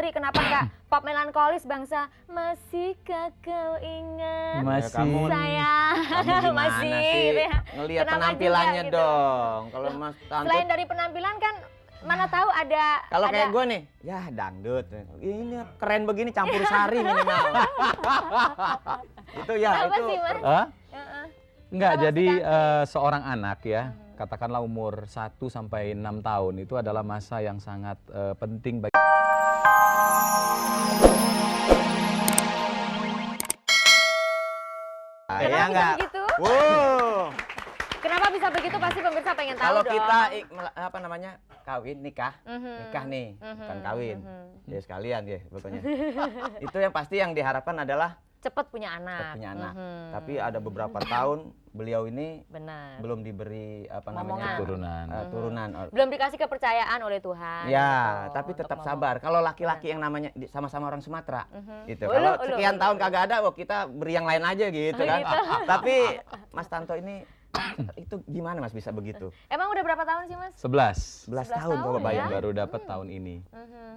sendiri, kenapa nggak pop melankolis bangsa? Masihkah kau ingat saya? Kamu Masih sih? ya. Ngelihat Kenapa penampilannya juga, gitu? dong. Kalau Mas Tanto Selain dari penampilan kan, mana tahu ada. kalau ada... kayak gue nih, ya dangdut. Ini keren begini campur sari minimal. Itu ya Kenapa itu. sih, Mas? Enggak, Kenapa jadi sih, seorang anak ya, katakanlah umur 1 sampai 6 tahun itu adalah masa yang sangat penting bagi Kenapa Ya bisa enggak? begitu? Wow. Kenapa bisa begitu? Pasti pemirsa pengen tahu Kalau dong. kita apa namanya kawin nikah nih, bukan kawin. Ya sekalian ya pokoknya. Itu yang pasti yang diharapkan adalah Cepet punya anak. Tapi ada beberapa tahun beliau ini Benar. belum diberi apa Momongan. namanya turunan. Belum dikasih kepercayaan oleh Tuhan. Ya, gitu, tapi untuk tetap ngomong. sabar. Kalau laki-laki yang namanya sama-sama orang Sumatera, gitu. Ulu, Kalau ulu, sekian ulu, tahun ulu. kagak ada, wah kita beri yang lain aja gitu kan. Gitu. Tapi Mas Tanto ini itu gimana Mas bisa begitu? Emang udah berapa tahun sih, Mas? 11. 11 11 tahun tahun coba ya? bayangin. Baru dapat tahun ini.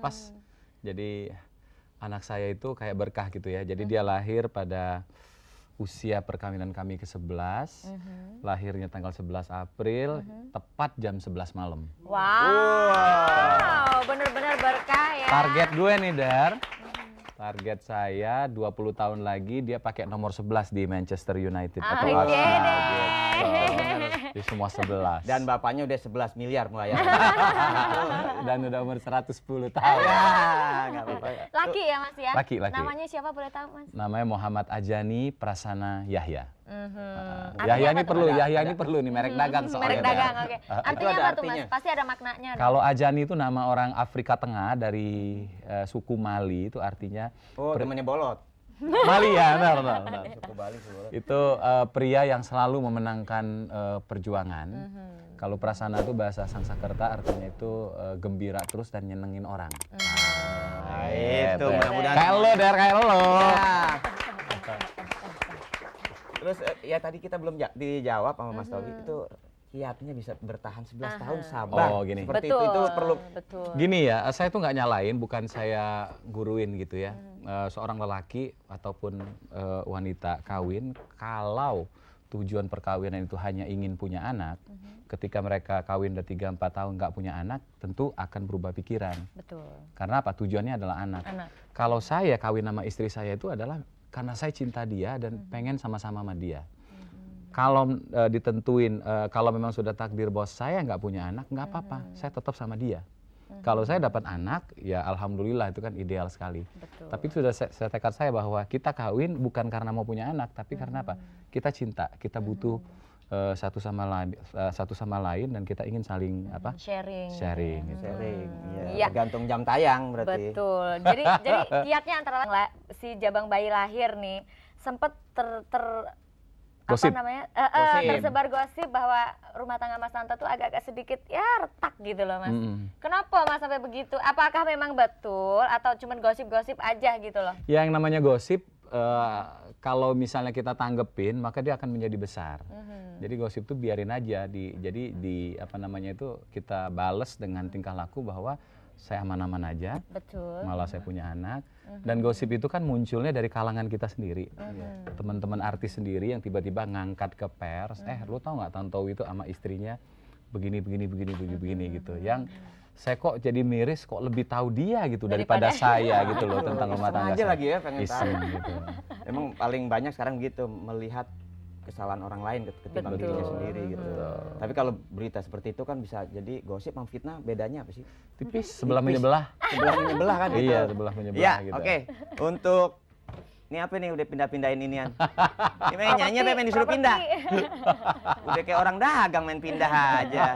Pas jadi anak saya itu kayak berkah gitu ya. Jadi dia lahir pada usia perkawinan kami ke-11. Lahirnya tanggal 11 April, tepat jam 11 malam. Wow, bener-bener berkah ya. Target gue nih, Dar. Target saya 20 tahun lagi dia pakai nomor 11 di Manchester United atau Oke Arsenal. deh. Gitu. Di semua 11. Dan bapaknya udah 11 miliar melayani. Dan udah umur 110 tahun. Ya, nggak apa-apa. Laki ya, Mas ya? Laki. Namanya siapa boleh tahu, Mas? Namanya Muhammad Ajani Prasana Yahya. Artinya Yahya apa ini tuh? perlu, Yahya ini perlu nih merek dagang soalnya. Merek dagang, oke. Itu Artinya ada apa tuh, artinya. Mas? Pasti ada maknanya. dong. Kalau Ajani itu nama orang Afrika Tengah dari suku Mali, itu artinya Oh, temennya bolot. Mali ya, benar. Suku Bali, suku bolot. Itu pria yang selalu memenangkan perjuangan. Kalau Prasana itu bahasa Sanskerta artinya itu gembira terus dan nyenengin orang. Nah, itu mudah-mudahan. Kayak lo, Der, kayak lo. Ya. Terus ya tadi kita belum dijawab sama Mas Tobi itu kiatnya bisa bertahan 11 tahun sabar. Oh, gini. Seperti Betul, itu perlu. betul. Gini ya, saya tuh nggak nyalain, bukan saya guruin gitu ya. Seorang lelaki ataupun wanita kawin, kalau tujuan perkawinan itu hanya ingin punya anak, ketika mereka kawin udah 3-4 tahun nggak punya anak, tentu akan berubah pikiran. Betul. Karena apa? Tujuannya adalah anak. Kalau saya kawin sama istri saya itu adalah karena saya cinta dia dan pengen sama-sama sama dia. Kalau ditentuin, kalau memang sudah takdir bos saya nggak punya anak, nggak apa-apa, saya tetap sama dia. Kalau saya dapat anak, ya alhamdulillah itu kan ideal sekali. Betul. Tapi sudah saya tekad saya bahwa kita kawin bukan karena mau punya anak, tapi karena apa? Kita cinta, kita butuh satu sama lain dan kita ingin saling apa? Sharing. Sharing. Gitu. Sharing. Iya. Ya, tergantung jam tayang berarti. Betul. Jadi kiatnya antara si jabang bayi lahir nih sempet Gosip. tersebar gosip bahwa rumah tangga Mas Tanto tuh agak-agak sedikit ya retak gitu loh, Mas. Kenapa Mas sampai begitu? Apakah memang betul atau cuman gosip-gosip aja gitu loh? Ya, yang namanya gosip kalau misalnya kita tanggepin maka dia akan menjadi besar. Jadi gosip tuh biarin aja jadi apa namanya itu kita bales dengan tingkah laku bahwa saya aman-aman aja. Betul. Malah saya punya anak. Dan gosip itu kan munculnya dari kalangan kita sendiri. Teman-teman artis sendiri yang tiba-tiba ngangkat ke pers, lu tau nggak Tantowi itu sama istrinya begini gitu. Yang saya kok jadi miris kok lebih tahu dia gitu daripada saya gitu loh tentang rumah tangga aja saya. lagi ya pengen tahu. Iseng gitu. Emang paling banyak sekarang gitu melihat kesalahan orang lain ketimbang dirinya sendiri gitu. Tapi kalau berita seperti itu kan bisa jadi gosip sama fitnah, bedanya apa sih? Tipis, sebelah menyebelah. Sebelah menyebelah kan gitu. Iya, sebelah menyebelah Ya, gitu. oke. Untuk ini apa nih udah pindah-pindahin inian. Ini nyanyi pengen disuruh pindah. Udah kayak orang dagang main pindah aja.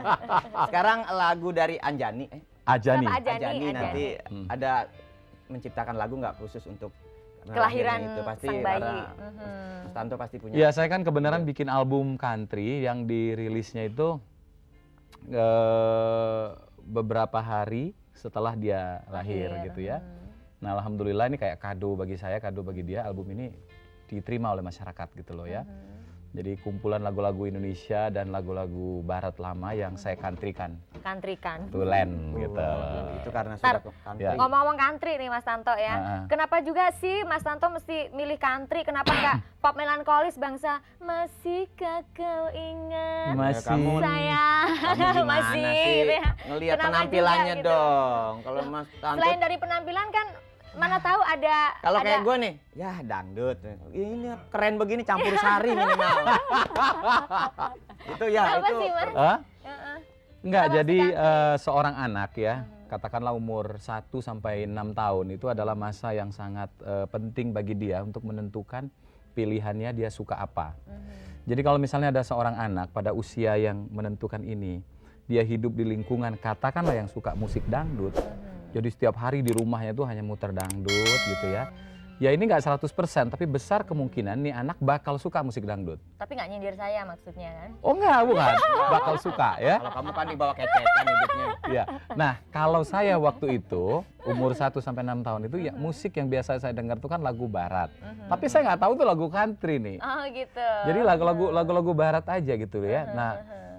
Sekarang lagu dari Anjani. Ajani. Siapa Ajani nanti ada menciptakan lagu nggak khusus untuk kelahiran itu pasti sang bayi. Mas Tanto pasti punya. Ya, saya kan kebenaran bikin album country yang dirilisnya itu beberapa hari setelah dia lahir gitu ya. Nah, alhamdulillah ini kayak kado bagi saya, kado bagi dia, album ini diterima oleh masyarakat gitu loh ya. Jadi kumpulan lagu-lagu Indonesia dan lagu-lagu barat lama yang saya countrykan. Countrykan. Tulen gitu. Itu karena Ntar, sudah country. Ya. Ngomong-ngomong country nih Mas Tanto ya. Kenapa juga sih Mas Tanto mesti milih country? Kenapa nggak pop melankolis bangsa? Masihkah kau ingat Masih. Kamu saya? gimana Masih. sih? gitu ya. Ngelihat Kenapa penampilannya juga gitu? dong. Kalau Mas Tanto Selain dari penampilan kan mana tahu ada kalau ada- kayak gue nih, ya dangdut. Ini keren begini campur sari minimal. Itu ya Apa itu. sih, Mas? Hah? Heeh. Enggak, Kenapa jadi mesti seorang anak ya, katakanlah umur 1 sampai 6 tahun itu adalah masa yang sangat penting bagi dia untuk menentukan pilihannya dia suka apa. Jadi kalau misalnya ada seorang anak pada usia yang menentukan ini, dia hidup di lingkungan katakanlah yang suka musik dangdut. Jadi setiap hari di rumahnya tuh hanya muter dangdut gitu ya. Ya ini nggak 100%, tapi besar kemungkinan nih anak bakal suka musik dangdut. Tapi nggak nyindir saya maksudnya kan? Oh enggak, bukan. Bakal suka ya. Kalau kamu kan dibawa kecetan hidupnya. Ya. Nah, kalau saya waktu itu umur 1 sampai 6 tahun itu ya musik yang biasa saya dengar tuh kan lagu barat. Tapi saya nggak tahu tuh lagu country nih. Oh gitu. Jadi lagu-lagu barat aja gitu ya. Nah,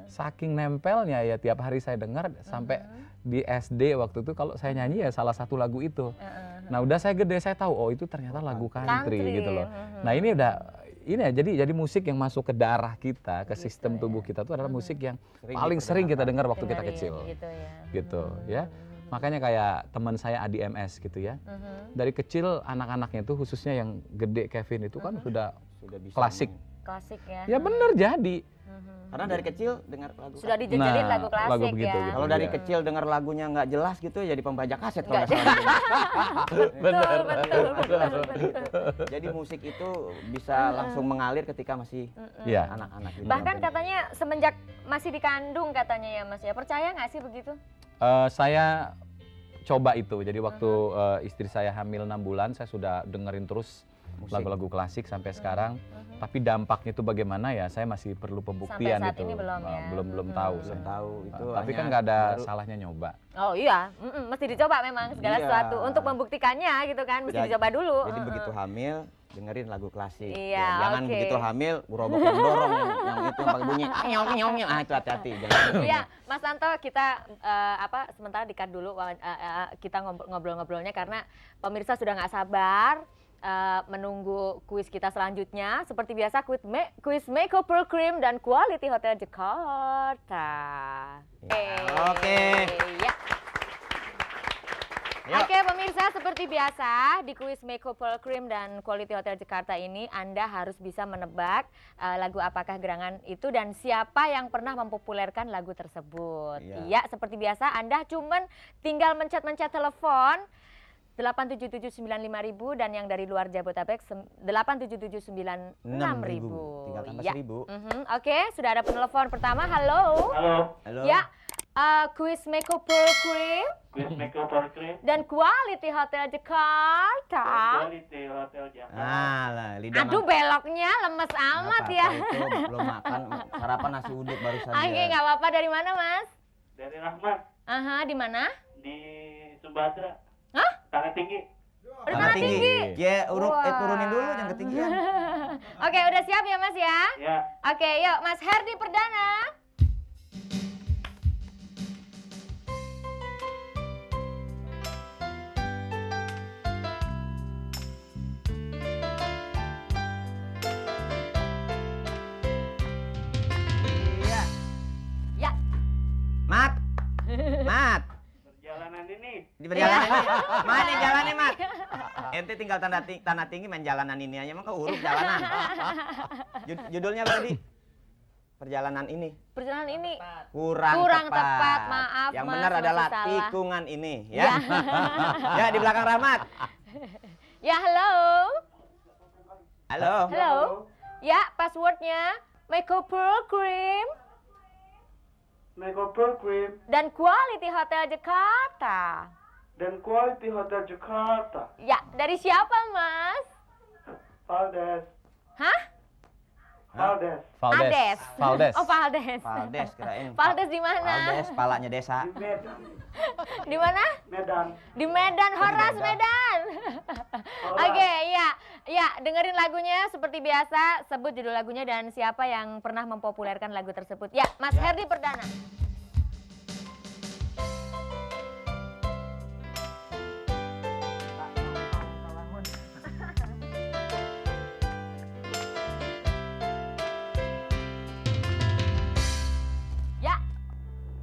saking nempelnya ya tiap hari saya dengar sampai di SD waktu itu kalau saya nyanyi ya salah satu lagu itu. Nah, udah saya gede saya tahu oh itu ternyata lagu country gitu loh. Nah, ini ya jadi musik yang masuk ke darah kita, ke sistem tubuh kita tuh adalah musik yang paling sering kita dengar waktu kita kecil. Gitu ya. Makanya kayak teman saya Adi MS gitu ya. Dari kecil anak-anaknya tuh khususnya yang gede Kevin itu kan sudah Bisa klasik. Klasik ya. Ya bener jadi. Karena dari kecil dengar lagu. Sudah dijejelin Nah, lagu klasik lagu begitu, ya. gitu. Kalau dari Iya. kecil dengar lagunya nggak jelas gitu jadi pembajak kaset kalau Nggak nggak salah. Betul. Jadi musik itu bisa langsung mengalir ketika masih Iya. anak-anak. gitu. Bahkan katanya semenjak masih dikandung katanya ya Mas ya. Percaya nggak sih begitu? Saya coba itu. Jadi waktu istri saya hamil 6 bulan, saya sudah dengerin terus Musik. lagu-lagu klasik sampai sekarang. Tapi dampaknya itu bagaimana ya? Saya masih perlu pembuktian Sampai saat itu. ini belum ya? Belum tahu. Belum saya. tahu itu. Tapi hanya kan nggak ada baru- salahnya nyoba. Oh iya, mesti dicoba memang segala Iya. sesuatu untuk membuktikannya gitu kan, mesti Jadi- dicoba dulu. Jadi begitu hamil dengerin lagu klasik. Iya, Ya, jangan oke. begitu hamil gerobak yang dorong yang itu yang pakai bunyi nyong. Ah itu hati-hati. Jangan. Iya, Mas Tanto kita sementara di-cut dulu kita ngobrol-ngobrolnya karena pemirsa sudah nggak sabar menunggu kuis kita selanjutnya. Seperti biasa kuis Makeover Cream dan Quality Hotel Jakarta. Oke. Ya. Yuk. Oke pemirsa, seperti biasa di kuis Makeover Cream dan Quality Hotel Jakarta ini Anda harus bisa menebak lagu apakah gerangan itu dan siapa yang pernah mempopulerkan lagu tersebut. Iya. Iya, seperti biasa Anda cuman tinggal mencet-mencet telepon 87795.000 dan yang dari luar Jabodetabek 87796.000. 6.000. Tinggal tambah Iya. 1.000. Oke, sudah ada penelpon pertama. Halo. Halo. Ya, kuis Makeover Cream Quiz Makeover Cream dan Quality Hotel Jakarta. Quality Hotel Jakarta. Ah lah, lidah Aduh beloknya lemes amat Nggak ya. apa-apa, itu belum makan sarapan nasi uduk baru saja. Oke, nggak apa-apa. Dari mana Mas? Dari Rahmat Aha, di mana? di Sumatera. Hah? Tanah Tinggi. Di Tanah Tinggi. Ya, Wah. turunin dulu jangan ketinggian. Oke, udah siap ya Mas ya? Ya, Oke, yuk Mas Herdi Perdana. Iya. Ya. Mat. Mat. perjalanan ini. Di perjalanan ini. Mana jalannya, Mat? Ente tinggal tanah tinggi main jalanan ini aja, emang kau urut jalanan. Judulnya apa tadi? Perjalanan ini. Perjalanan ini. Kurang tepat, maaf, Yang Mas, benar masih adalah salah. tikungan ini, ya. Ya, di belakang Rahmat. Ya, halo. Halo. Halo. Ya, passwordnya Makeover Cream Makeover Cream dan Quality Hotel Jakarta. dan Quality Hotel Jakarta. Ya, dari siapa Mas? Valdes. Hah? Valdes. Valdes. Ades. Valdes. Oh, Valdes. Valdes kirain. Valdes di mana? Valdes, palanya desa. Di Medan. Di mana? Medan. Di Medan, Horas Medan. Oke, iya. Ya, dengerin lagunya seperti biasa, sebut judul lagunya dan siapa yang pernah mempopulerkan lagu tersebut. Ya, Mas Herdi Perdana. Ya.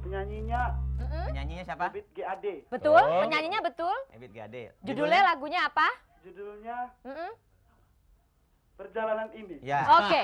Penyanyinya Mm-mm. Penyanyinya siapa? Ebit GAD. Betul, Oh. penyanyinya betul. Ebit Gade. Judulnya lagunya apa? Judulnya Mm-mm. Perjalanan Ini. Ya. Oke.